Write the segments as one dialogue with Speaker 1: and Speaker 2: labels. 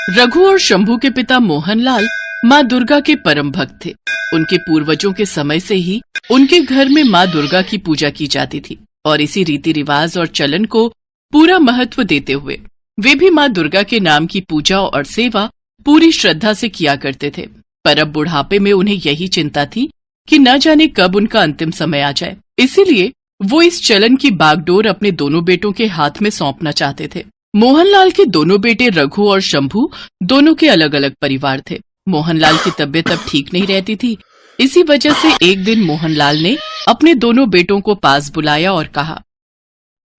Speaker 1: रघु और शंभू के पिता मोहनलाल माँ दुर्गा के परम भक्त थे। उनके पूर्वजों के समय से ही उनके घर में माँ दुर्गा की पूजा की जाती थी और इसी रीति रिवाज और चलन को पूरा महत्व देते हुए वे भी माँ दुर्गा के नाम की पूजा और सेवा पूरी श्रद्धा से किया करते थे। पर अब बुढ़ापे में उन्हें यही चिंता थी कि न जाने कब उनका अंतिम समय आ जाए, इसीलिए वो इस चलन की बागडोर अपने दोनों बेटों के हाथ में सौंपना चाहते थे। मोहनलाल के दोनों बेटे रघु और शंभू दोनों के अलग अलग परिवार थे। मोहनलाल की तबीयत अब ठीक नहीं रहती थी। इसी वजह से एक दिन मोहनलाल ने अपने दोनों बेटों को पास बुलाया और कहा,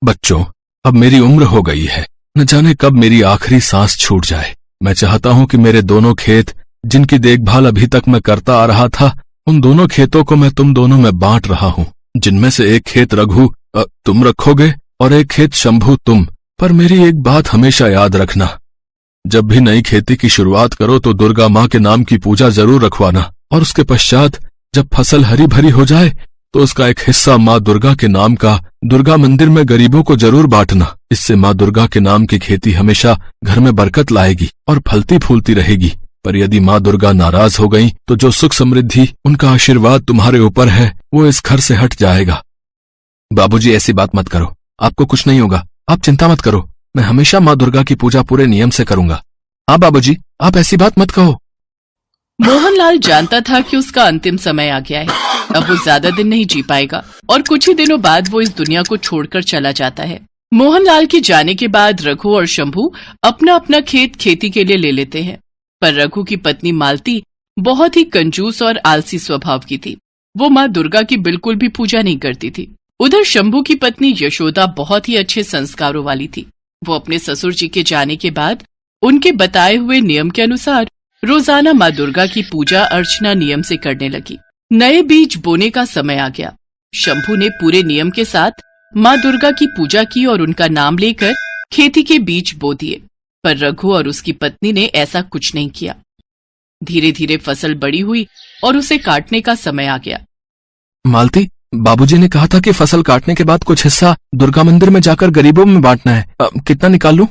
Speaker 2: बच्चों, अब मेरी उम्र हो गई है, न जाने कब मेरी आखिरी सांस छूट जाए। मैं चाहता हूँ कि मेरे दोनों खेत जिनकी देखभाल अभी तक मैं करता आ रहा था, उन दोनों खेतों को मैं तुम दोनों में बांट रहा हूँ, जिनमें से एक खेत रघु तुम रखोगे और एक खेत शंभू तुम। पर मेरी एक बात हमेशा याद रखना, जब भी नई खेती की शुरुआत करो तो दुर्गा माँ के नाम की पूजा जरूर रखवाना, और उसके पश्चात जब फसल हरी भरी हो जाए तो उसका एक हिस्सा माँ दुर्गा के नाम का दुर्गा मंदिर में गरीबों को जरूर बांटना। इससे माँ दुर्गा के नाम की खेती हमेशा घर में बरकत लाएगी और फलती फूलती रहेगी। पर यदि माँ दुर्गा नाराज हो गई तो जो सुख समृद्धि उनका आशीर्वाद तुम्हारे ऊपर है वो इस घर से हट जाएगा। बाबूजी, ऐसी बात मत करो, आपको कुछ नहीं होगा, आप चिंता मत करो, मैं हमेशा माँ दुर्गा की पूजा पूरे नियम से करूंगा। हाँ बाबूजी, आप ऐसी बात मत कहो।
Speaker 1: मोहनलाल जानता था कि उसका अंतिम समय आ गया है। अब वो ज्यादा दिन नहीं जी पाएगा और कुछ ही दिनों बाद वो इस दुनिया को छोड़कर चला जाता है। मोहनलाल के जाने के बाद रघु और शंभू अपना अपना खेत खेती के लिए ले लेते हैं। पर रघु की पत्नी मालती बहुत ही कंजूस और आलसी स्वभाव की थी। वो माँ दुर्गा की बिल्कुल भी पूजा नहीं करती थी। उधर शंभू की पत्नी यशोदा बहुत ही अच्छे संस्कारों वाली थी। वो अपने ससुर जी के जाने के बाद उनके बताए हुए नियम के अनुसार रोजाना माँ दुर्गा की पूजा अर्चना नियम से करने लगी। नए बीज बोने का समय आ गया। शंभू ने पूरे नियम के साथ माँ दुर्गा की पूजा की और उनका नाम लेकर खेती के बीज बो दिए। पर रघु और उसकी पत्नी ने ऐसा कुछ नहीं किया। धीरे धीरे फसल बड़ी हुई और उसे काटने का समय आ गया।
Speaker 2: मालती, बाबूजी ने कहा था कि फसल काटने के बाद कुछ हिस्सा दुर्गा मंदिर में जाकर गरीबों में बांटना है। कितना निकाल लूं?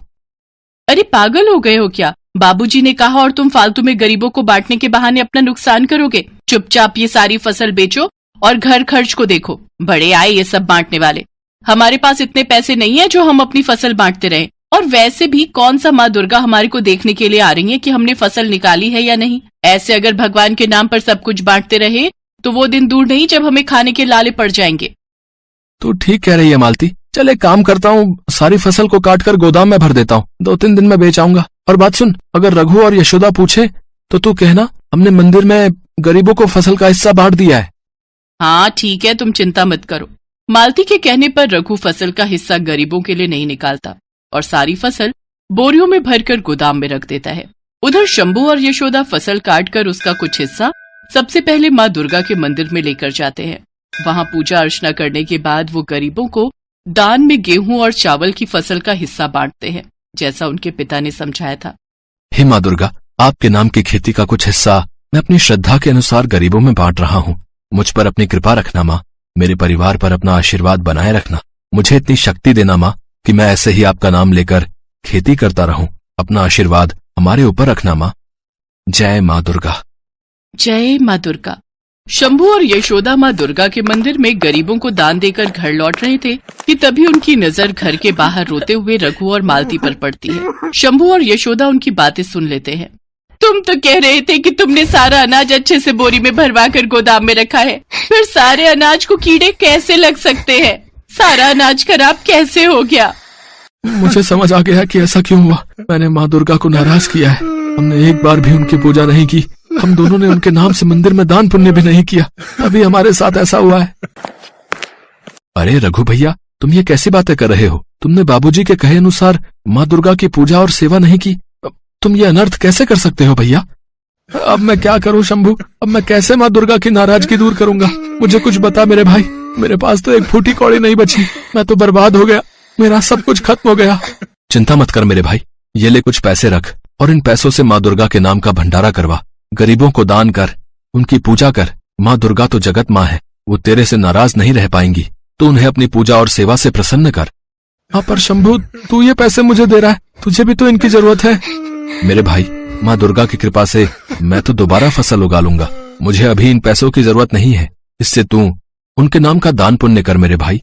Speaker 1: अरे पागल हो गए हो क्या? बाबूजी ने कहा और तुम फालतू में गरीबों को बांटने के बहाने अपना नुकसान करोगे। चुपचाप ये सारी फसल बेचो और घर खर्च को देखो। बड़े आए ये सब बांटने वाले। हमारे पास इतने पैसे नहीं है जो हम अपनी फसल बांटते रहें। और वैसे भी कौन सा माँ दुर्गा हमारे को देखने के लिए आ रही है कि हमने फसल निकाली है या नहीं। ऐसे अगर भगवान के नाम पर सब कुछ बांटते रहे तो वो दिन दूर नहीं जब हमें खाने के लाले पड़ जाएंगे।
Speaker 2: तू ठीक कह रही है मालती, चल एक काम करता हूँ, सारी फसल को काटकर गोदाम में भर देता हूँ, 2-3 दिन में बेच आऊंगा। और बात सुन, अगर रघु और यशोदा पूछे तो तू कहना हमने मंदिर में गरीबों को फसल का हिस्सा बांट दिया है।
Speaker 1: हाँ ठीक है, तुम चिंता मत करो। मालती के कहने पर रघु फसल का हिस्सा गरीबों के लिए नहीं निकालता और सारी फसल बोरियों में भरकर गोदाम में रख देता है। उधर शंभू और यशोदा फसल काटकर उसका कुछ हिस्सा सबसे पहले माँ दुर्गा के मंदिर में लेकर जाते हैं। वहाँ पूजा अर्चना करने के बाद वो गरीबों को दान में गेहूं और चावल की फसल का हिस्सा बांटते हैं, जैसा उनके पिता ने समझाया था।
Speaker 2: हे माँ दुर्गा, आपके नाम की खेती का कुछ हिस्सा मैं अपनी श्रद्धा के अनुसार गरीबों में बांट रहा हूँ। मुझ पर अपनी कृपा रखना माँ, मेरे परिवार पर अपना आशीर्वाद बनाए रखना। मुझे इतनी शक्ति देना माँ कि मैं ऐसे ही आपका नाम लेकर खेती करता रहूं। अपना आशीर्वाद हमारे ऊपर रखना माँ। जय माँ दुर्गा।
Speaker 1: जय माँ दुर्गा। शंभू और यशोदा माँ दुर्गा के मंदिर में गरीबों को दान देकर घर लौट रहे थे कि तभी उनकी नजर घर के बाहर रोते हुए रघु और मालती पर पड़ती है। शंभू और यशोदा उनकी बातें सुन लेते हैं। तुम तो कह रहे थे कि तुमने सारा अनाज अच्छे से बोरी में भरवा कर गोदाम में रखा है, फिर सारे अनाज को कीड़े कैसे लग सकते हैं? सारा अनाज खराब कैसे हो गया?
Speaker 2: मुझे समझ आ गया कि ऐसा क्यों हुआ। मैंने माँ दुर्गा को नाराज किया है। हमने एक बार भी उनकी पूजा नहीं की। हम दोनों ने उनके नाम से मंदिर में दान पुण्य भी नहीं किया, अभी हमारे साथ ऐसा हुआ है। अरे रघु भैया, तुम ये कैसी बातें कर रहे हो? तुमने बाबूजी के कहे अनुसार माँ दुर्गा की पूजा और सेवा नहीं की। तुम ये अनर्थ कैसे कर सकते हो भैया? अब मैं क्या करूं शंभू? अब मैं कैसे माँ दुर्गा की नाराजगी दूर करूंगा? मुझे कुछ बता मेरे भाई। मेरे पास तो एक फूटी कौड़ी नहीं बची। मैं तो बर्बाद हो गया, मेरा सब कुछ खत्म हो गया। चिंता मत कर मेरे भाई, ये ले कुछ पैसे रख और इन पैसों से माँ दुर्गा के नाम का भंडारा करवा। गरीबों को दान कर, उनकी पूजा कर। माँ दुर्गा तो जगत माँ है, वो तेरे से नाराज नहीं रह पाएंगी। तो उन्हें अपनी पूजा और सेवा से प्रसन्न कर। हाँ पर शंभू, तू ये पैसे मुझे दे रहा है, तुझे भी तो इनकी जरूरत है। मेरे भाई, माँ दुर्गा की कृपा से मैं तो दोबारा फसल उगा लूंगा। मुझे अभी इन पैसों की जरूरत नहीं है। इससे तू उनके नाम का दान पुण्य कर मेरे भाई।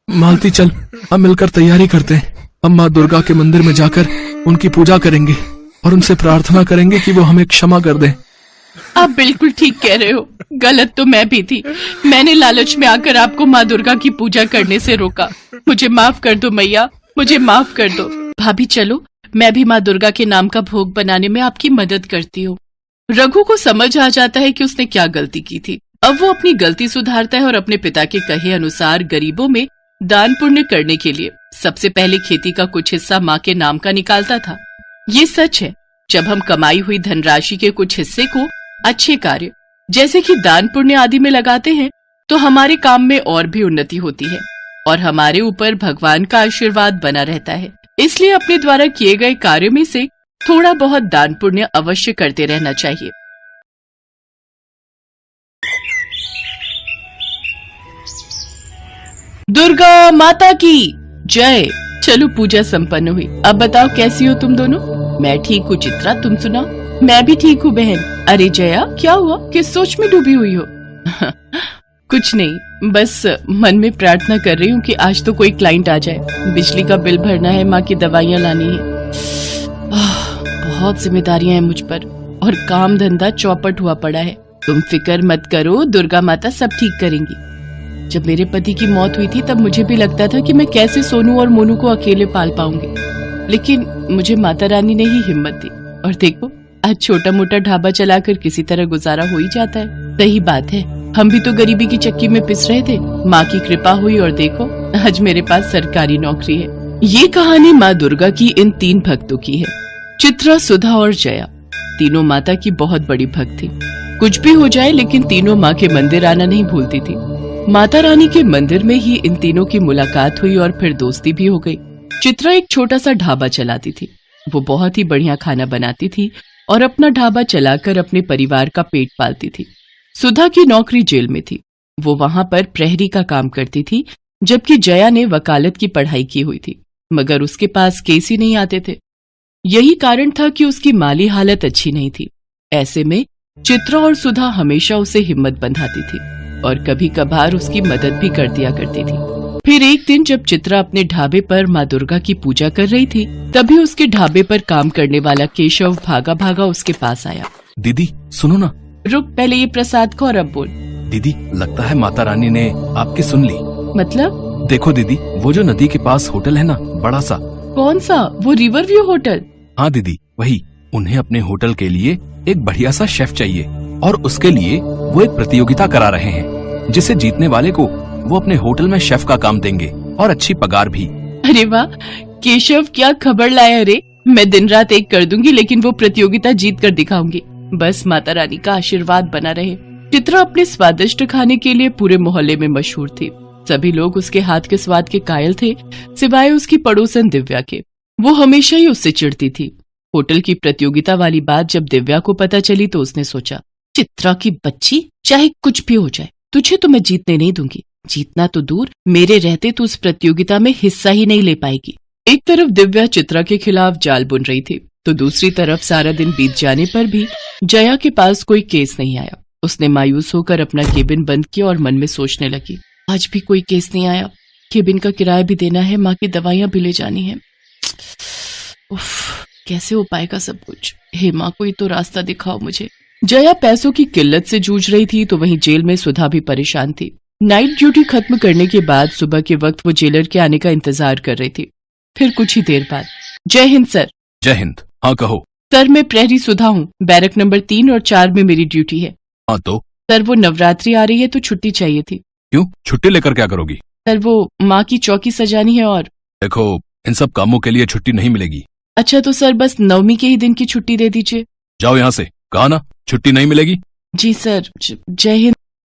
Speaker 2: मालती, चल हम मिलकर तैयारी करते हैं। हम माँ दुर्गा के मंदिर में जाकर उनकी पूजा करेंगे और उनसे प्रार्थना करेंगे कि वो हमें क्षमा कर दें।
Speaker 1: आप बिल्कुल ठीक कह रहे हो। गलत तो मैं भी थी। मैंने लालच में आकर आपको माँ दुर्गा की पूजा करने से रोका। मुझे माफ कर दो मैया, मुझे माफ कर दो। भाभी चलो, मैं भी माँ दुर्गा के नाम का भोग बनाने में आपकी मदद करती हूँ। रघु को समझ आ जाता है कि उसने क्या गलती की थी। अब वो अपनी गलती सुधारता है और अपने पिता के कहे अनुसार गरीबों में दान पुण्य करने के लिए सबसे पहले खेती का कुछ हिस्सा माँ के नाम का निकालता था। ये सच है, जब हम कमाई हुई धनराशि के कुछ हिस्से को अच्छे कार्य जैसे कि दान पुण्य आदि में लगाते हैं तो हमारे काम में और भी उन्नति होती है और हमारे ऊपर भगवान का आशीर्वाद बना रहता है। इसलिए अपने द्वारा किए गए कार्य में से थोड़ा बहुत दान पुण्य अवश्य करते रहना चाहिए। दुर्गा माता की जय। चलो पूजा संपन्न हुई। अब बताओ कैसी हो तुम दोनों? मैं ठीक हूँ चित्रा, तुम सुनाओ? मैं भी ठीक हूँ बहन। अरे जया, क्या हुआ? किस सोच में डूबी हुई हो? कुछ नहीं, बस मन में प्रार्थना कर रही हूँ कि आज तो कोई क्लाइंट आ जाए। बिजली का बिल भरना है, माँ की दवाइयाँ लानी है। बहुत जिम्मेदारियां हैं मुझ पर और काम धंधा चौपट हुआ पड़ा है। तुम फिक्र मत करो, दुर्गा माता सब ठीक करेंगी। जब मेरे पति की मौत हुई थी तब मुझे भी लगता था कि मैं कैसे सोनू और मोनू को अकेले पाल पाऊंगी, लेकिन मुझे माता रानी ने ही हिम्मत दी और देखो आज छोटा मोटा ढाबा चलाकर किसी तरह गुजारा हो ही जाता है। सही बात है, हम भी तो गरीबी की चक्की में पिस रहे थे। माँ की कृपा हुई और देखो आज मेरे पास सरकारी नौकरी है। ये कहानी माँ दुर्गा की इन 3 भक्तों की है, चित्रा, सुधा और जया। तीनों माता की बहुत बड़ी भक्त थी। कुछ भी हो जाए लेकिन तीनों माँ के मंदिर आना नहीं भूलती थी। माता रानी के मंदिर में ही इन तीनों की मुलाकात हुई और फिर दोस्ती भी हो गई। चित्रा एक छोटा सा ढाबा चलाती थी। वो बहुत ही बढ़िया खाना बनाती थी और अपना ढाबा चलाकर अपने परिवार का पेट पालती थी। सुधा की नौकरी जेल में थी। वो वहां पर प्रहरी का काम करती थी, जबकि जया ने वकालत की पढ़ाई की हुई थी, मगर उसके पास केस ही नहीं आते थे। यही कारण था कि उसकी माली हालत अच्छी नहीं थी। ऐसे में चित्रा और सुधा हमेशा उसे हिम्मत बंधाती थी और कभी कभार उसकी मदद भी कर दिया करती थी। फिर एक दिन जब चित्रा अपने ढाबे पर माँ दुर्गा की पूजा कर रही थी, तभी उसके ढाबे पर काम करने वाला केशव भागा भागा उसके पास आया।
Speaker 2: दीदी सुनो ना।
Speaker 1: रुक, पहले ये प्रसाद को और अब बोल।
Speaker 2: दीदी, लगता है माता रानी ने आपकी सुन ली।
Speaker 1: मतलब?
Speaker 2: देखो दीदी, वो जो नदी के पास होटल है ना, बड़ा सा।
Speaker 1: कौन सा? वो रिवर व्यू होटल?
Speaker 2: हाँ दीदी, वही। उन्हें अपने होटल के लिए एक बढ़िया सा शेफ चाहिए और उसके लिए वो एक प्रतियोगिता करा रहे हैं, जिसे जीतने वाले को वो अपने होटल में शेफ का काम देंगे और अच्छी पगार भी।
Speaker 1: अरे वाह केशव, क्या खबर लाया रे। मैं दिन रात एक कर दूंगी, लेकिन वो प्रतियोगिता जीत कर दिखाऊंगी। बस माता रानी का आशीर्वाद बना रहे। चित्रा अपने स्वादिष्ट खाने के लिए पूरे मोहल्ले में मशहूर थी। सभी लोग उसके हाथ के स्वाद के कायल थे, सिवाय उसकी पड़ोसन दिव्या के। वो हमेशा ही उससे चिढ़ती थी। होटल की प्रतियोगिता वाली बात जब दिव्या को पता चली तो उसने सोचा, चित्रा की बच्ची, चाहे कुछ भी हो जाए, तुझे तो मैं जीतने नहीं दूंगी। जीतना तो दूर, मेरे रहते तो उस प्रतियोगिता में हिस्सा ही नहीं ले पाएगी। एक तरफ दिव्या चित्रा के खिलाफ जाल बुन रही थी, तो दूसरी तरफ सारा दिन बीत जाने पर भी जया के पास कोई केस नहीं आया। उसने मायूस होकर अपना केबिन बंद किया और मन में सोचने लगी, आज भी कोई केस नहीं आया। केबिन का किराया भी देना है, माँ की दवाइयाँ भी ले जानी है। उफ, कैसे हो पाएगा सब कुछ? हे माँ, कोई तो रास्ता दिखाओ मुझे। जया पैसों की किल्लत से जूझ रही थी, तो वहीं जेल में सुधा भी परेशान थी। नाइट ड्यूटी खत्म करने के बाद सुबह के वक्त वो जेलर के आने का इंतजार कर रही थी। फिर कुछ ही देर बाद, जय हिंद सर।
Speaker 2: जय हिंद। हाँ कहो।
Speaker 1: सर, मैं प्रहरी सुधा हूँ। बैरक नंबर 3 और 4 में मेरी ड्यूटी है।
Speaker 2: हाँ तो?
Speaker 1: सर, वो नवरात्रि आ रही है तो छुट्टी चाहिए थी।
Speaker 2: क्यों? छुट्टी लेकर क्या करोगी?
Speaker 1: सर, वो माँ की चौकी सजानी है और।
Speaker 2: देखो, इन सब कामों के लिए छुट्टी नहीं मिलेगी।
Speaker 1: अच्छा तो सर, बस नवमी के ही दिन की छुट्टी दे दीजिए।
Speaker 2: जाओ यहाँ से, कहा ना छुट्टी नहीं मिलेगी।
Speaker 1: जी सर, जय हिंद।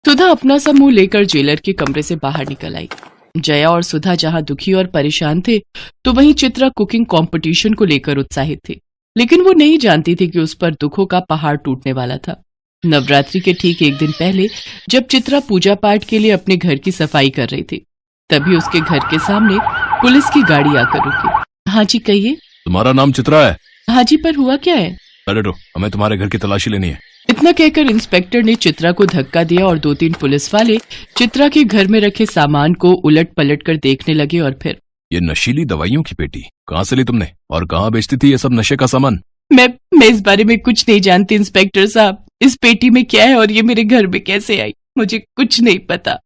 Speaker 1: सुधा अपना सा मुंह लेकर जेलर के कमरे से बाहर निकल आई। जया और सुधा जहाँ दुखी और परेशान थे, तो वहीं चित्रा कुकिंग कंपटीशन को लेकर उत्साहित थी। लेकिन वो नहीं जानती थी कि उस पर दुखों का पहाड़ टूटने वाला था। नवरात्रि के ठीक एक दिन पहले जब चित्रा पूजा पाठ के लिए अपने घर की सफाई कर रही थी, तभी उसके घर के सामने पुलिस की गाड़ी आकर रुकी। हाँ जी, कहिए।
Speaker 2: तुम्हारा नाम चित्रा है?
Speaker 1: हाँ जी, पर हुआ क्या है?
Speaker 2: अरे रो, हमें तुम्हारे घर की तलाशी लेनी है।
Speaker 1: इतना कहकर इंस्पेक्टर ने चित्रा को धक्का दिया और 2-3 पुलिस वाले चित्रा के घर में रखे सामान को उलट पलट कर देखने लगे। और फिर,
Speaker 2: ये नशीली दवाइयों की पेटी कहाँ से ली तुमने और कहाँ बेचती थी ये सब नशे का सामान?
Speaker 1: मैं इस बारे में कुछ नहीं जानती इंस्पेक्टर साहब। इस पेटी में क्या है और ये मेरे घर में कैसे आई, मुझे कुछ नहीं पता।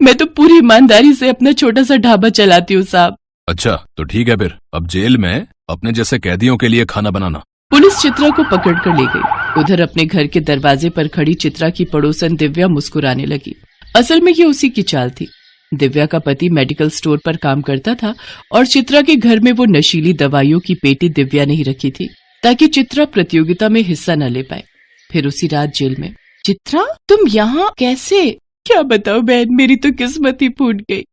Speaker 1: मैं तो पूरी ईमानदारी से अपना छोटा सा ढाबा चलाती हूँ साहब।
Speaker 2: अच्छा तो ठीक है, फिर अब जेल में अपने जैसे कैदियों के लिए खाना बनाना।
Speaker 1: पुलिस चित्रा को पकड़ कर ले गई। उधर अपने घर के दरवाजे पर खड़ी चित्रा की पड़ोसन दिव्या मुस्कुराने लगी। असल में ये उसी की चाल थी। दिव्या का पति मेडिकल स्टोर पर काम करता था और चित्रा के घर में वो नशीली दवाइयों की पेटी दिव्या ने ही रखी थी ताकि चित्रा प्रतियोगिता में हिस्सा न ले पाए। फिर उसी रात जेल में। चित्रा, तुम यहाँ कैसे? क्या बताओ बहन, मेरी तो किस्मत ही फूट गई।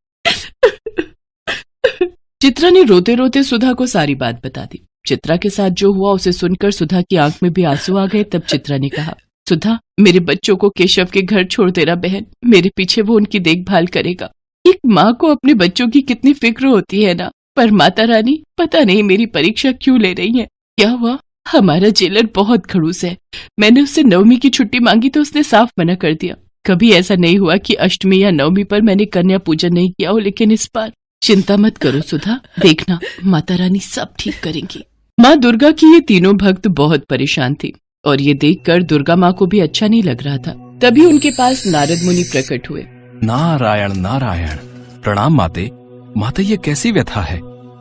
Speaker 1: चित्रा ने रोते रोते सुधा को सारी बात बता दी। चित्रा के साथ जो हुआ उसे सुनकर सुधा की आंख में भी आंसू आ गए। तब चित्रा ने कहा, सुधा, मेरे बच्चों को केशव के घर छोड़ देना बहन, मेरे पीछे वो उनकी देखभाल करेगा। एक माँ को अपने बच्चों की कितनी फिक्र होती है ना, पर माता रानी पता नहीं मेरी परीक्षा क्यों ले रही है। क्या हुआ? हमारा जेलर बहुत खड़ूस है। मैंने उससे 9वीं की छुट्टी मांगी तो उसने साफ मना कर दिया। कभी ऐसा नहीं हुआ कि अष्टमी या 9वीं पर मैंने कन्या पूजन नहीं किया हो, लेकिन इस बार चिंता मत करो सुधा, देखना माता रानी सब ठीक करेंगी। माँ दुर्गा की ये तीनों भक्त बहुत परेशान थी और ये देखकर दुर्गा माँ को भी अच्छा नहीं लग रहा था। तभी उनके पास नारद मुनि प्रकट हुए।
Speaker 2: नारायण नारायण, प्रणाम माते। माते, ये कैसी व्यथा है?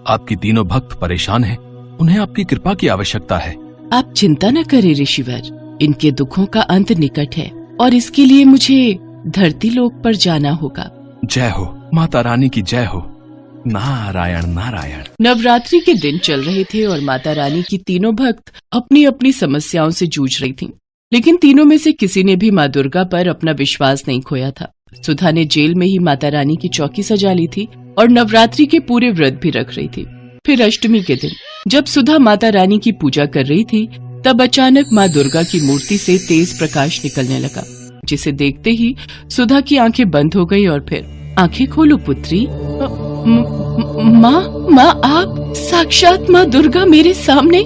Speaker 2: आपकी तीनों भक्त परेशान हैं, उन्हें आपकी कृपा की आवश्यकता है।
Speaker 1: आप चिंता न करें ऋषिवर, इनके दुखों का अंत निकट है और इसके लिए मुझे धरती लोक पर जाना होगा।
Speaker 2: जय हो माता रानी की, जय हो। नारायण नारायण।
Speaker 1: नवरात्रि के दिन चल रहे थे और माता रानी की तीनों भक्त अपनी अपनी समस्याओं से जूझ रही थीं। लेकिन तीनों में से किसी ने भी माँ दुर्गा पर अपना विश्वास नहीं खोया था। सुधा ने जेल में ही माता रानी की चौकी सजा ली थी और नवरात्रि के पूरे व्रत भी रख रही थी। फिर अष्टमी के दिन जब सुधा माता रानी की पूजा कर रही थी, तब अचानक माँ दुर्गा की मूर्ति से तेज प्रकाश निकलने लगा, जिसे देखते ही सुधा की आंखें बंद हो गई। और फिर, आंखें खोलो पुत्री। माँ, आप साक्षात माँ दुर्गा मेरे सामने।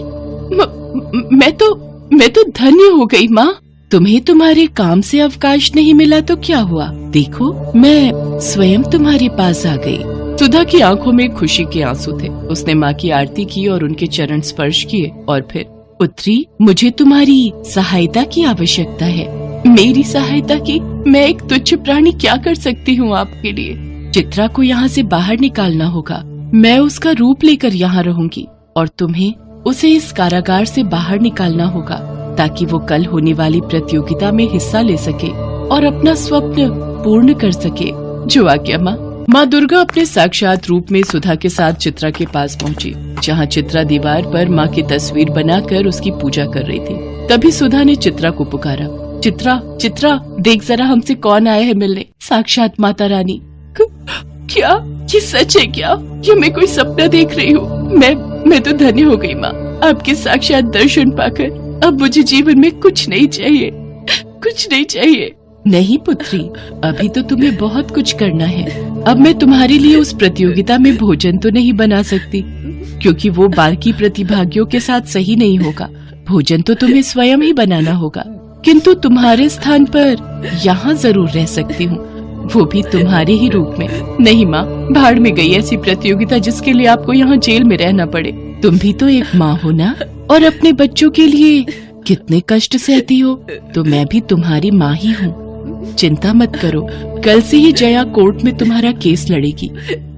Speaker 1: मैं तो धन्य हो गई माँ। तुम्हें तुम्हारे काम से अवकाश नहीं मिला तो क्या हुआ, देखो मैं स्वयं तुम्हारे पास आ गई। सुधा की आंखों में खुशी के आंसू थे। उसने माँ की आरती की और उनके चरण स्पर्श किए। और फिर, पुत्री, मुझे तुम्हारी सहायता की आवश्यकता है। मेरी सहायता की? मैं एक तुच्छ प्राणी क्या कर सकती हूँ आपके लिए? चित्रा को यहाँ से बाहर निकालना होगा। मैं उसका रूप लेकर यहाँ रहूंगी और तुम्हें उसे इस कारागार से बाहर निकालना होगा ताकि वो कल होने वाली प्रतियोगिता में हिस्सा ले सके और अपना स्वप्न पूर्ण कर सके। जो आज्ञा माँ। माँ दुर्गा अपने साक्षात रूप में सुधा के साथ चित्रा के पास पहुँची, जहाँ चित्रा दीवार पर माँ की तस्वीर बनाकर उसकी पूजा कर रही थी। तभी सुधा ने चित्रा को पुकारा, चित्रा, चित्रा, देख जरा हमसे कौन आया है मिलने। साक्षात माता रानी। क्या ये सच है क्या? ये मैं कोई सपना देख रही हूँ? मैं तो धन्य हो गई माँ, आपके साक्षात दर्शन पाकर। अब मुझे जीवन में कुछ नहीं चाहिए, कुछ नहीं चाहिए। नहीं पुत्री, अभी तो तुम्हें बहुत कुछ करना है। अब मैं तुम्हारे लिए उस प्रतियोगिता में भोजन तो नहीं बना सकती, क्योंकि वो बाकी प्रतिभागियों के साथ सही नहीं होगा। भोजन तो तुम्हें स्वयं ही बनाना होगा, किंतु तुम्हारे स्थान पर यहाँ जरूर रह सकती हूँ, वो भी तुम्हारे ही रूप में। नहीं माँ, भाड़ में गई ऐसी प्रतियोगिता जिसके लिए आपको यहाँ जेल में रहना पड़े। तुम भी तो एक माँ हो ना, और अपने बच्चों के लिए कितने कष्ट सहती हो, तो मैं भी तुम्हारी माँ ही हूँ। चिंता मत करो, कल से ही जया कोर्ट में तुम्हारा केस लड़ेगी।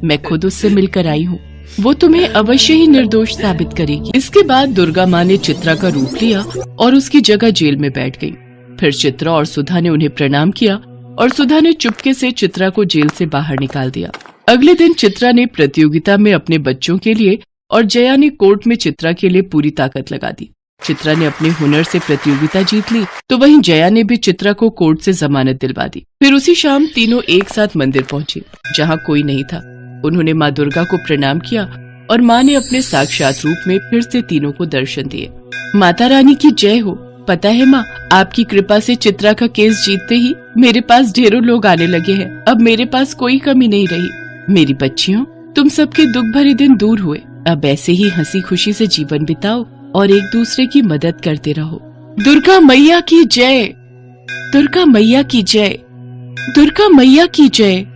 Speaker 1: मैं खुद उससे मिलकर आई हूँ, वो तुम्हें अवश्य ही निर्दोष साबित करेगी। इसके बाद दुर्गा माँ ने चित्रा का रूप लिया और उसकी जगह जेल में बैठ गई। फिर चित्रा और सुधा ने उन्हें प्रणाम किया और सुधा ने चुपके से चित्रा को जेल से बाहर निकाल दिया। अगले दिन चित्रा ने प्रतियोगिता में अपने बच्चों के लिए और जया ने कोर्ट में चित्रा के लिए पूरी ताकत लगा दी। चित्रा ने अपने हुनर से प्रतियोगिता जीत ली, तो वहीं जया ने भी चित्रा को कोर्ट से जमानत दिलवा दी। फिर उसी शाम तीनों एक साथ मंदिर पहुँचे, जहाँ कोई नहीं था। उन्होंने माँ दुर्गा को प्रणाम किया और माँ ने अपने साक्षात रूप में फिर से तीनों को दर्शन दिए। माता रानी की जय हो। पता है माँ, आपकी कृपा से चित्रा का केस जीतते ही मेरे पास ढेरों लोग आने लगे हैं। अब मेरे पास कोई कमी नहीं रही। मेरी बच्चियों, तुम सबके दुख भरे दिन दूर हुए। अब ऐसे ही हंसी खुशी से जीवन बिताओ और एक दूसरे की मदद करते रहो। दुर्गा मैया की जय, दुर्गा मैया की जय, दुर्गा मैया की जय।